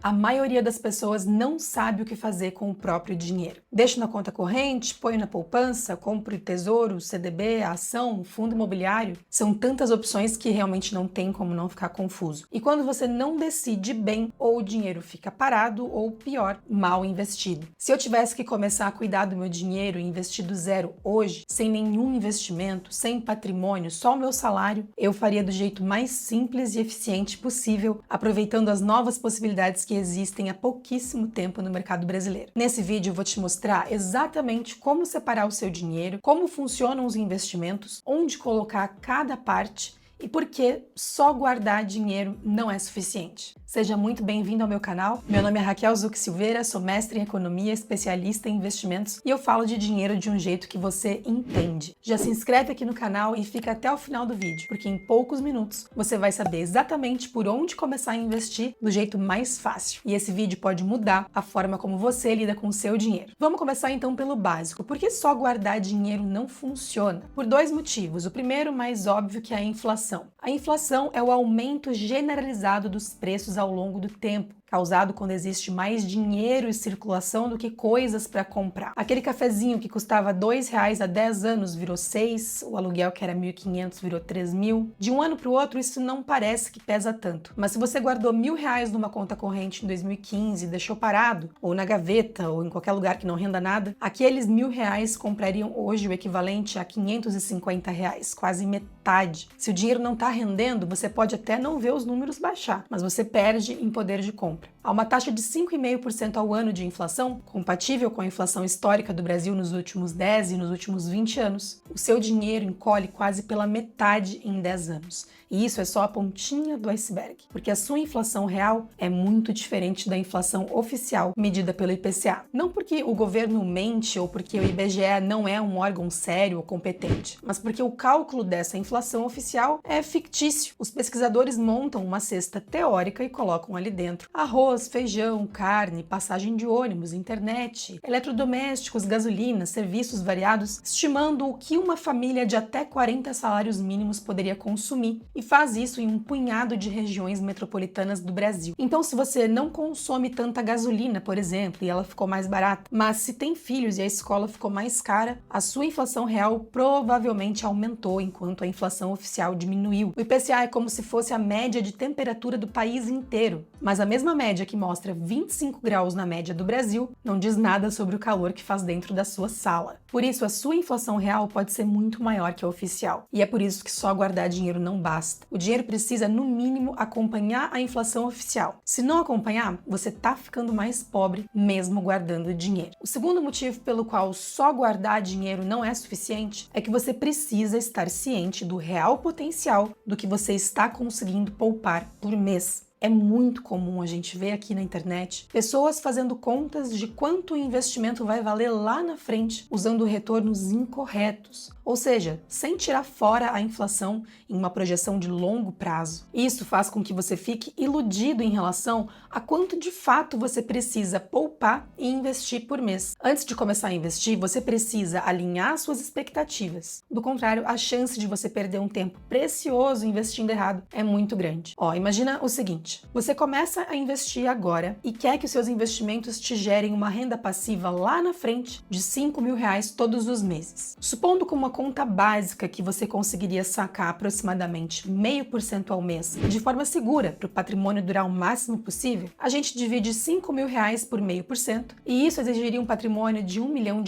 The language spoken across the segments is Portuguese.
A maioria das pessoas não sabe o que fazer com o próprio dinheiro. Deixa na conta corrente, põe na poupança, compra o tesouro, CDB, a ação, fundo imobiliário. São tantas opções que realmente não tem como não ficar confuso. E quando você não decide bem, ou o dinheiro fica parado, ou pior, mal investido. Se eu tivesse que começar a cuidar do meu dinheiro e investir do zero hoje, sem nenhum investimento, sem patrimônio, só o meu salário, eu faria do jeito mais simples e eficiente possível, aproveitando as novas possibilidades que existem há pouquíssimo tempo no mercado brasileiro. Nesse vídeo eu vou te mostrar exatamente como separar o seu dinheiro, como funcionam os investimentos, onde colocar cada parte e por que só guardar dinheiro não é suficiente. Seja muito bem-vindo ao meu canal. Meu nome é Raquel Zuc Silveira, sou mestre em economia, especialista em investimentos e eu falo de dinheiro de um jeito que você entende. Já se inscreve aqui no canal e fica até o final do vídeo, porque em poucos minutos você vai saber exatamente por onde começar a investir do jeito mais fácil. E esse vídeo pode mudar a forma como você lida com o seu dinheiro. Vamos começar então pelo básico. Por que só guardar dinheiro não funciona? Por dois motivos. O primeiro, mais óbvio, que é a inflação. A inflação é o aumento generalizado dos preços ao longo do tempo, causado quando existe mais dinheiro em circulação do que coisas para comprar. Aquele cafezinho que custava R$2 há 10 anos virou 6, o aluguel que era 1.500 virou 3.000. De um ano para o outro isso não parece que pesa tanto, mas se você guardou R$1.000 numa conta corrente em 2015 e deixou parado, ou na gaveta, ou em qualquer lugar que não renda nada, aqueles R$1.000 comprariam hoje o equivalente a R$550, quase metade. Se o dinheiro não está rendendo, você pode até não ver os números baixar, mas você perde em poder de compra. Há uma taxa de 5,5% ao ano de inflação, compatível com a inflação histórica do Brasil nos últimos 10 e nos últimos 20 anos. O seu dinheiro encolhe quase pela metade em 10 anos. E isso é só a pontinha do iceberg, porque a sua inflação real é muito diferente da inflação oficial medida pelo IPCA. Não porque o governo mente ou porque o IBGE não é um órgão sério ou competente, mas porque o cálculo dessa inflação oficial é fictício. Os pesquisadores montam uma cesta teórica e colocam ali dentro arroz, feijão, carne, passagem de ônibus, internet, eletrodomésticos, gasolina, serviços variados, estimando o que uma família de até 40 salários mínimos poderia consumir, e faz isso em um punhado de regiões metropolitanas do Brasil. Então, se você não consome tanta gasolina, por exemplo, e ela ficou mais barata, mas se tem filhos e a escola ficou mais cara, a sua inflação real provavelmente aumentou enquanto a inflação oficial diminuiu. O IPCA é como se fosse a média de temperatura do país inteiro, mas a mesma média que mostra 25 graus na média do Brasil não diz nada sobre o calor que faz dentro da sua sala. Por isso, a sua inflação real pode ser muito maior que a oficial. E é por isso que só guardar dinheiro não basta. O dinheiro precisa, no mínimo, acompanhar a inflação oficial. Se não acompanhar, você tá ficando mais pobre mesmo guardando dinheiro. O segundo motivo pelo qual só guardar dinheiro não é suficiente é que você precisa estar ciente do real potencial do que você está conseguindo poupar por mês. É muito comum a gente ver aqui na internet pessoas fazendo contas de quanto o investimento vai valer lá na frente usando retornos incorretos, ou seja, sem tirar fora a inflação em uma projeção de longo prazo. Isso faz com que você fique iludido em relação a quanto de fato você precisa poupar e investir por mês. Antes de começar a investir, você precisa alinhar suas expectativas. Do contrário, a chance de você perder um tempo precioso investindo errado é muito grande. Imagina o seguinte: você começa a investir agora e quer que os seus investimentos te gerem uma renda passiva lá na frente de R$5.000 todos os meses. Supondo com uma conta básica que você conseguiria sacar aproximadamente 0,5% ao mês de forma segura para o patrimônio durar o máximo possível, a gente divide R$5.000 por 0,5% e isso exigiria um patrimônio de R$1 milhão.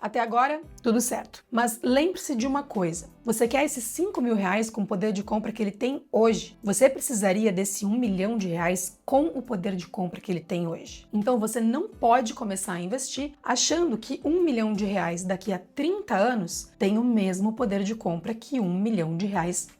Até agora, tudo certo. Mas lembre-se de uma coisa: você quer esses R$5.000 com o poder de compra que ele tem hoje? Você precisaria desse R$1 milhão com o poder de compra que ele tem hoje. Então você não pode começar a investir achando que R$1 milhão daqui a 30 anos tem o mesmo poder de compra que R$1 milhão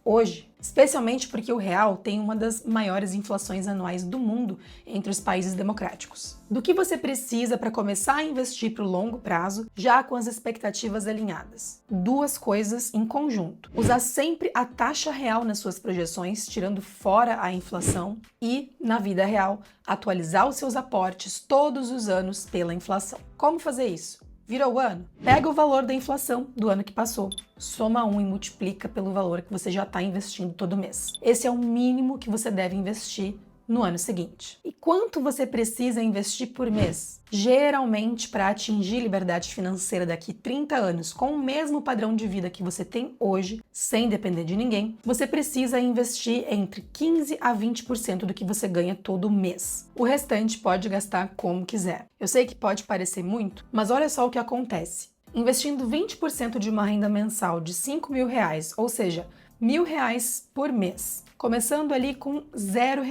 hoje. Especialmente porque o real tem uma das maiores inflações anuais do mundo entre os países democráticos. Do que você precisa para começar a investir para o longo prazo, já com as expectativas alinhadas? Duas coisas em conjunto: usar sempre a taxa real nas suas projeções, tirando fora a inflação, e, na vida real, atualizar os seus aportes todos os anos pela inflação. Como fazer isso? Virou o ano? Pega o valor da inflação do ano que passou, soma 1 e multiplica pelo valor que você já está investindo todo mês. Esse é o mínimo que você deve investir no ano seguinte. E quanto você precisa investir por mês? Geralmente, para atingir liberdade financeira daqui 30 anos, com o mesmo padrão de vida que você tem hoje, sem depender de ninguém, você precisa investir entre 15 a 20% do que você ganha todo mês. O restante pode gastar como quiser. Eu sei que pode parecer muito, mas olha só o que acontece. Investindo 20% de uma renda mensal de R$ 5.000, ou seja, R$ 1.000 por mês, começando ali com R$ 0,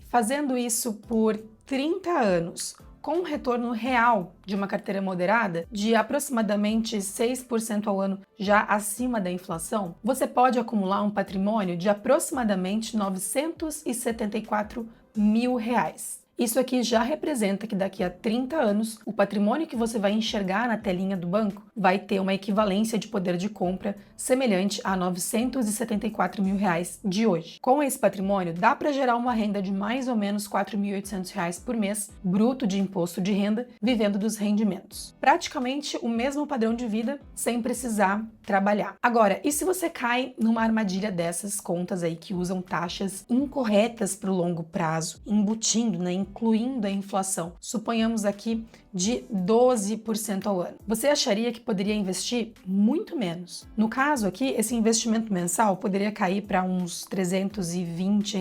fazendo isso por 30 anos, com um retorno real de uma carteira moderada de aproximadamente 6% ao ano, já acima da inflação, você pode acumular um patrimônio de aproximadamente R$ 974 mil. Isso aqui já representa que daqui a 30 anos, o patrimônio que você vai enxergar na telinha do banco vai ter uma equivalência de poder de compra semelhante a R$ 974 mil de hoje. Com esse patrimônio, dá para gerar uma renda de mais ou menos R$ 4.800 por mês, bruto de imposto de renda, vivendo dos rendimentos. Praticamente o mesmo padrão de vida, sem precisar trabalhar. Agora, e se você cai numa armadilha dessas contas aí que usam taxas incorretas para o longo prazo, embutindo, incluindo a inflação, suponhamos aqui de 12% ao ano. Você acharia que poderia investir muito menos. No caso aqui, esse investimento mensal poderia cair para uns R$ 320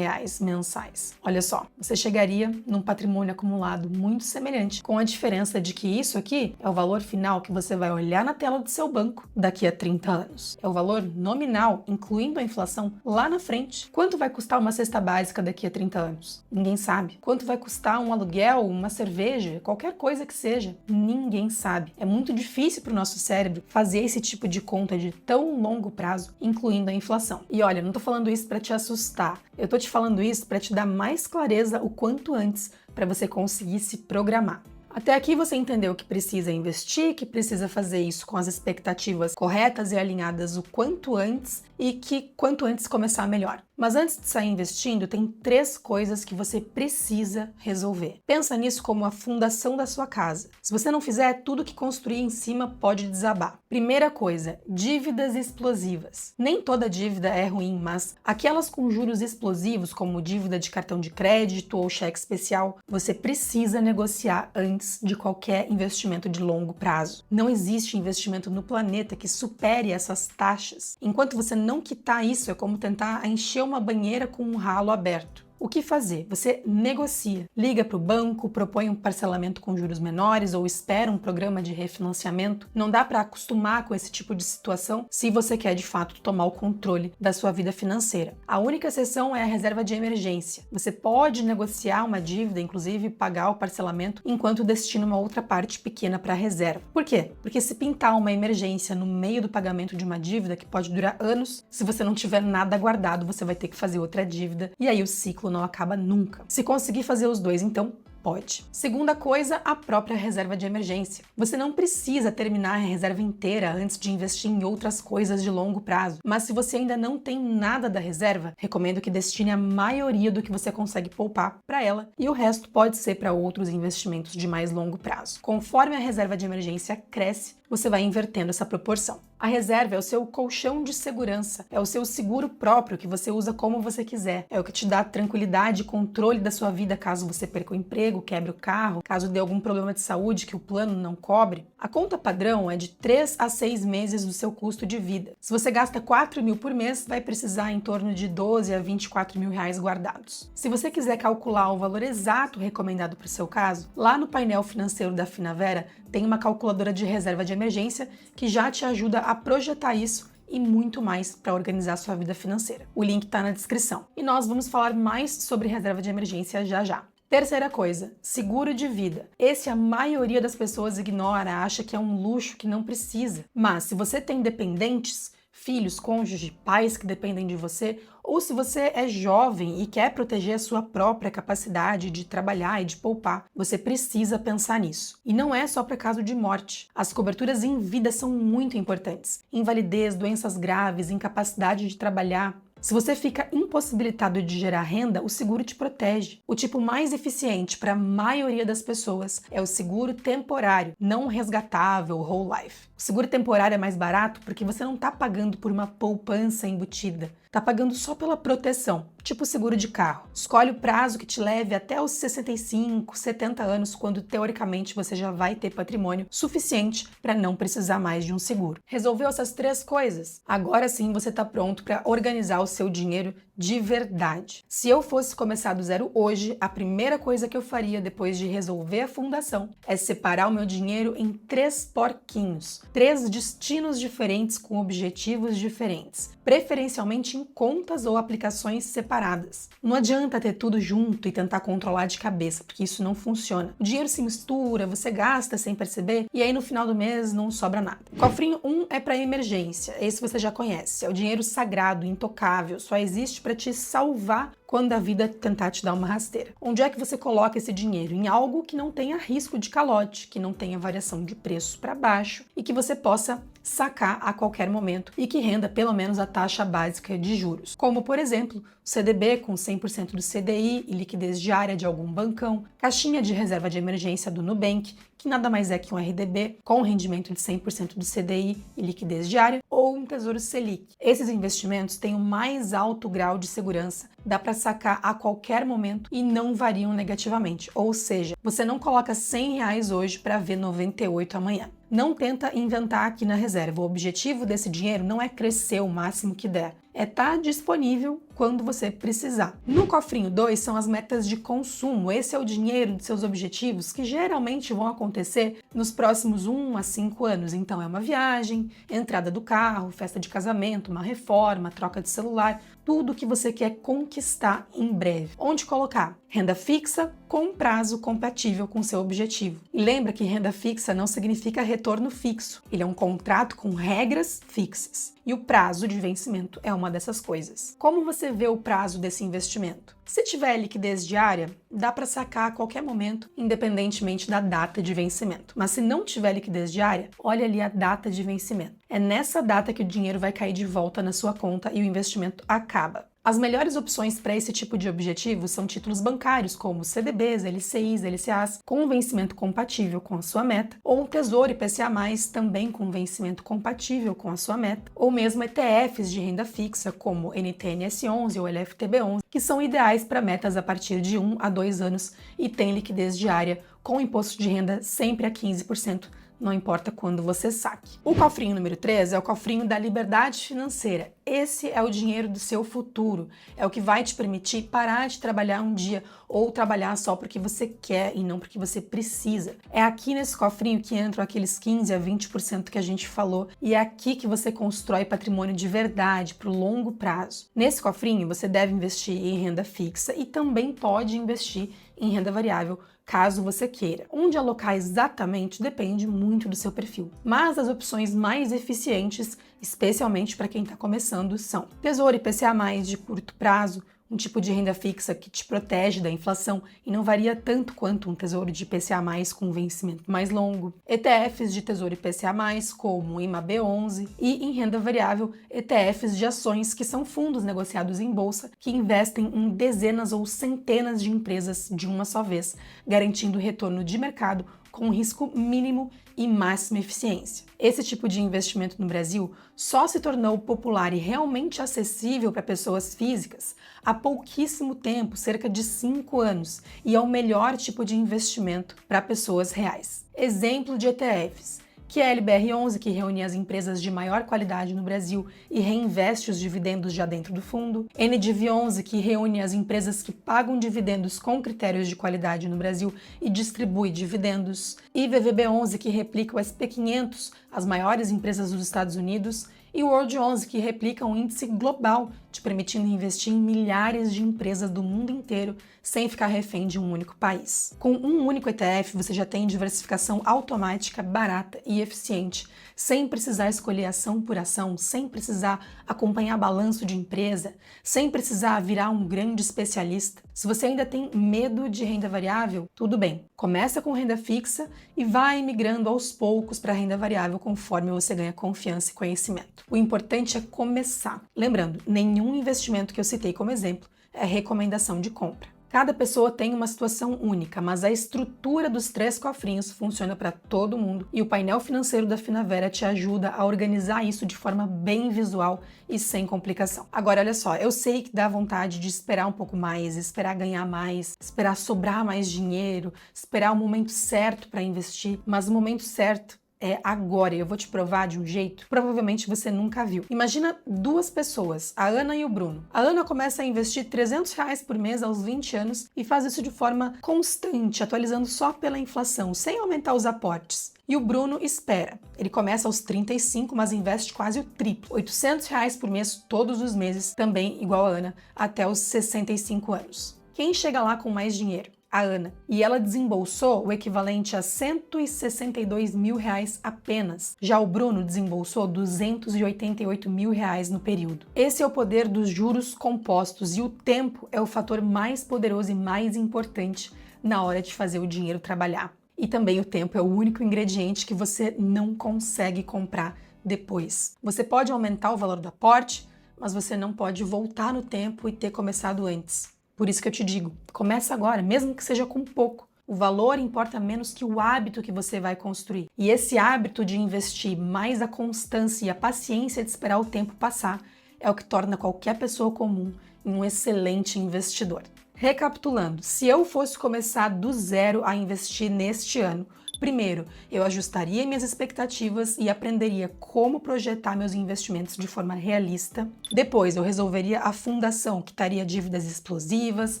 mensais. Olha só, você chegaria num patrimônio acumulado muito semelhante, com a diferença de que isso aqui é o valor final que você vai olhar na tela do seu banco daqui a 30 anos. É o valor nominal, incluindo a inflação, lá na frente. Quanto vai custar uma cesta básica daqui a 30 anos? Ninguém sabe. Quanto vai custar um aluguel, uma cerveja, qualquer coisa que seja? Ninguém sabe. É muito difícil para o nosso cérebro fazer esse tipo de conta de tão longo prazo, incluindo a inflação. E olha, não tô falando isso para te assustar. Eu tô te falando isso para te dar mais clareza o quanto antes, para você conseguir se programar. Até aqui você entendeu que precisa investir, que precisa fazer isso com as expectativas corretas e alinhadas o quanto antes e que quanto antes começar melhor. Mas antes de sair investindo, tem 3 coisas que você precisa resolver. Pensa nisso como a fundação da sua casa. Se você não fizer, tudo que construir em cima pode desabar. Primeira coisa, dívidas explosivas. Nem toda dívida é ruim, mas aquelas com juros explosivos, como dívida de cartão de crédito ou cheque especial, você precisa negociar antes de qualquer investimento de longo prazo. Não existe investimento no planeta que supere essas taxas. Enquanto você não quitar isso, é como tentar encher uma banheira com um ralo aberto. O que fazer? Você negocia. Liga para o banco, propõe um parcelamento com juros menores ou espera um programa de refinanciamento. Não dá para acostumar com esse tipo de situação se você quer de fato tomar o controle da sua vida financeira. A única exceção é a reserva de emergência. Você pode negociar uma dívida, inclusive pagar o parcelamento, enquanto destina uma outra parte pequena para a reserva. Por quê? Porque se pintar uma emergência no meio do pagamento de uma dívida que pode durar anos, se você não tiver nada guardado, você vai ter que fazer outra dívida e aí o ciclo não acaba nunca. Se conseguir fazer os dois, então pode. Segunda coisa, a própria reserva de emergência. Você não precisa terminar a reserva inteira antes de investir em outras coisas de longo prazo, mas se você ainda não tem nada da reserva, recomendo que destine a maioria do que você consegue poupar para ela e o resto pode ser para outros investimentos de mais longo prazo. Conforme a reserva de emergência cresce, você vai invertendo essa proporção. A reserva é o seu colchão de segurança, é o seu seguro próprio que você usa como você quiser, é o que te dá tranquilidade e controle da sua vida caso você perca o emprego, quebre o carro, caso dê algum problema de saúde que o plano não cobre. A conta padrão é de 3 a 6 meses do seu custo de vida. Se você gasta 4 mil por mês, vai precisar em torno de 12 a 24 mil reais guardados. Se você quiser calcular o valor exato recomendado para o seu caso, lá no painel financeiro da Finavera tem uma calculadora de reserva de emergência que já te ajuda a projetar isso e muito mais para organizar sua vida financeira. O link está na descrição. E nós vamos falar mais sobre reserva de emergência já já. Terceira coisa, seguro de vida. Esse a maioria das pessoas ignora, acha que é um luxo que não precisa. Mas se você tem dependentes, filhos, cônjuges, pais que dependem de você, ou se você é jovem e quer proteger a sua própria capacidade de trabalhar e de poupar, você precisa pensar nisso. E não é só para caso de morte. As coberturas em vida são muito importantes. Invalidez, doenças graves, incapacidade de trabalhar. Se você fica impossibilitado de gerar renda, o seguro te protege. O tipo mais eficiente para a maioria das pessoas é o seguro temporário, não resgatável, whole life. O seguro temporário é mais barato porque você não está pagando por uma poupança embutida. tá pagando só pela proteção, tipo seguro de carro. Escolhe o prazo que te leve até os 65, 70 anos, quando teoricamente você já vai ter patrimônio suficiente para não precisar mais de um seguro. Resolveu essas 3 coisas? Agora sim você está pronto para organizar o seu dinheiro de verdade. Se eu fosse começar do zero hoje, a primeira coisa que eu faria depois de resolver a fundação é separar o meu dinheiro em 3 porquinhos, 3 destinos diferentes com objetivos diferentes, preferencialmente em contas ou aplicações separadas. Não adianta ter tudo junto e tentar controlar de cabeça, porque isso não funciona. O dinheiro se mistura, você gasta sem perceber e aí no final do mês não sobra nada. Cofrinho 1 é para emergência, esse você já conhece, é o dinheiro sagrado, intocável, só existe para te salvar quando a vida tentar te dar uma rasteira. Onde é que você coloca esse dinheiro? Em algo que não tenha risco de calote, que não tenha variação de preço para baixo e que você possa sacar a qualquer momento e que renda pelo menos a taxa básica de juros. Como, por exemplo, o CDB com 100% do CDI e liquidez diária de algum bancão, caixinha de reserva de emergência do Nubank, que nada mais é que um RDB com rendimento de 100% do CDI e liquidez diária, ou um Tesouro Selic. Esses investimentos têm o mais alto grau de segurança, dá para sacar a qualquer momento e não variam negativamente, ou seja, você não coloca R$100 hoje para ver 98 amanhã. Não tenta inventar aqui na reserva. O objetivo desse dinheiro não é crescer o máximo que der, é estar disponível quando você precisar. No cofrinho 2 são as metas de consumo. Esse é o dinheiro de seus objetivos que geralmente vão acontecer nos próximos 1 a 5 anos. Então é uma viagem, entrada do carro, festa de casamento, uma reforma, troca de celular, tudo que você quer conquistar em breve. Onde colocar? Renda fixa com prazo compatível com seu objetivo. E lembra que renda fixa não significa retorno fixo. Ele é um contrato com regras fixas. E o prazo de vencimento é uma dessas coisas. Como você vê o prazo desse investimento? Se tiver liquidez diária, dá para sacar a qualquer momento, independentemente da data de vencimento. Mas se não tiver liquidez diária, olha ali a data de vencimento. É nessa data que o dinheiro vai cair de volta na sua conta e o investimento acaba. As melhores opções para esse tipo de objetivo são títulos bancários, como CDBs, LCIs, LCAs, com vencimento compatível com a sua meta, ou um Tesouro IPCA+, também com vencimento compatível com a sua meta, ou mesmo ETFs de renda fixa, como NTNS11 ou LFTB11, que são ideais para metas a partir de 1 a 2 anos e têm liquidez diária com imposto de renda sempre a 15%. Não importa quando você saque. O cofrinho número 3 é o cofrinho da liberdade financeira. Esse é o dinheiro do seu futuro. É o que vai te permitir parar de trabalhar um dia ou trabalhar só porque você quer e não porque você precisa. É aqui nesse cofrinho que entram aqueles 15 a 20% que a gente falou e é aqui que você constrói patrimônio de verdade para o longo prazo. Nesse cofrinho você deve investir em renda fixa e também pode investir em renda variável, caso você queira. Onde alocar exatamente depende muito do seu perfil, mas as opções mais eficientes, especialmente para quem está começando, são Tesouro IPCA+, de curto prazo, um tipo de renda fixa que te protege da inflação e não varia tanto quanto um tesouro de IPCA+, com vencimento mais longo, ETFs de tesouro IPCA+, como o IMAB11, e em renda variável, ETFs de ações, que são fundos negociados em bolsa que investem em dezenas ou centenas de empresas de uma só vez, garantindo retorno de mercado com risco mínimo e máxima eficiência. Esse tipo de investimento no Brasil só se tornou popular e realmente acessível para pessoas físicas há pouquíssimo tempo, cerca de 5 anos, e é o melhor tipo de investimento para pessoas reais. Exemplo de ETFs. Que é a LBR11, que reúne as empresas de maior qualidade no Brasil e reinveste os dividendos já dentro do fundo. NDV11, que reúne as empresas que pagam dividendos com critérios de qualidade no Brasil e distribui dividendos. E VVB11, que replica o SP500, as maiores empresas dos Estados Unidos. E o World 11, que replica um índice global, te permitindo investir em milhares de empresas do mundo inteiro sem ficar refém de um único país. Com um único ETF, você já tem diversificação automática, barata e eficiente, sem precisar escolher ação por ação, sem precisar acompanhar balanço de empresa, sem precisar virar um grande especialista. Se você ainda tem medo de renda variável, tudo bem. Começa com renda fixa e vai migrando aos poucos para renda variável conforme você ganha confiança e conhecimento. O importante é começar. Lembrando, nenhum investimento que eu citei como exemplo é recomendação de compra. Cada pessoa tem uma situação única, mas a estrutura dos 3 cofrinhos funciona para todo mundo e o painel financeiro da Finavera te ajuda a organizar isso de forma bem visual e sem complicação. Agora, olha só, eu sei que dá vontade de esperar um pouco mais, esperar ganhar mais, esperar sobrar mais dinheiro, esperar o momento certo para investir, mas o momento certo é agora. Eu vou te provar de um jeito que provavelmente você nunca viu. Imagina 2 pessoas, a Ana e o Bruno. A Ana começa a investir R$300 por mês aos 20 anos e faz isso de forma constante, atualizando só pela inflação, sem aumentar os aportes. E o Bruno espera. Ele começa aos 35, mas investe quase o triplo. R$800 por mês todos os meses, também igual a Ana, até os 65 anos. Quem chega lá com mais dinheiro? A Ana. E ela desembolsou o equivalente a R$162 mil apenas. Já o Bruno desembolsou R$288 mil no período. Esse é o poder dos juros compostos e o tempo é o fator mais poderoso e mais importante na hora de fazer o dinheiro trabalhar. E também o tempo é o único ingrediente que você não consegue comprar depois. Você pode aumentar o valor do aporte, mas você não pode voltar no tempo e ter começado antes. Por isso que eu te digo, começa agora, mesmo que seja com pouco. O valor importa menos que o hábito que você vai construir. E esse hábito de investir, mais a constância e a paciência de esperar o tempo passar, é o que torna qualquer pessoa comum um excelente investidor. Recapitulando, se eu fosse começar do zero a investir neste ano, primeiro, eu ajustaria minhas expectativas e aprenderia como projetar meus investimentos de forma realista. Depois, eu resolveria a fundação, quitaria dívidas explosivas,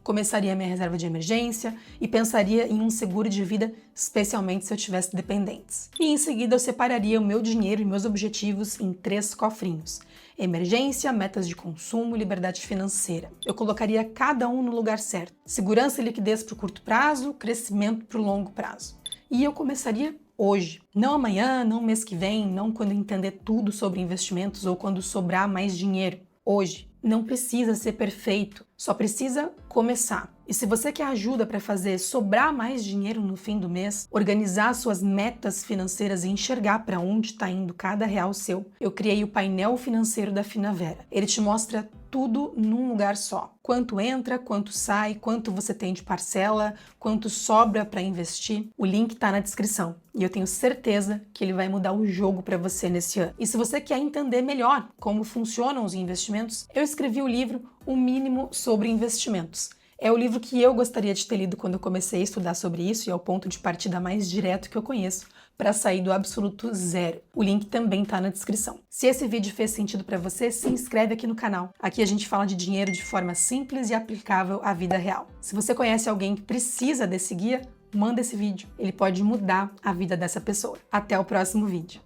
começaria minha reserva de emergência e pensaria em um seguro de vida, especialmente se eu tivesse dependentes. E em seguida, eu separaria o meu dinheiro e meus objetivos em 3 cofrinhos: emergência, metas de consumo e liberdade financeira. Eu colocaria cada um no lugar certo. Segurança e liquidez para o curto prazo, crescimento para o longo prazo. E eu começaria hoje, não amanhã, não mês que vem, não quando entender tudo sobre investimentos ou quando sobrar mais dinheiro. Hoje. Não precisa ser perfeito, só precisa começar. E se você quer ajuda para fazer sobrar mais dinheiro no fim do mês, organizar suas metas financeiras e enxergar para onde está indo cada real seu, eu criei o painel financeiro da Finavera. Ele te mostra tudo num lugar só. Quanto entra, quanto sai, quanto você tem de parcela, quanto sobra para investir. O link está na descrição e eu tenho certeza que ele vai mudar o jogo para você nesse ano. E se você quer entender melhor como funcionam os investimentos, eu escrevi o livro O Mínimo sobre Investimentos. É o livro que eu gostaria de ter lido quando eu comecei a estudar sobre isso e é o ponto de partida mais direto que eu conheço para sair do absoluto zero. O link também está na descrição. Se esse vídeo fez sentido para você, se inscreve aqui no canal. Aqui a gente fala de dinheiro de forma simples e aplicável à vida real. Se você conhece alguém que precisa desse guia, manda esse vídeo. Ele pode mudar a vida dessa pessoa. Até o próximo vídeo.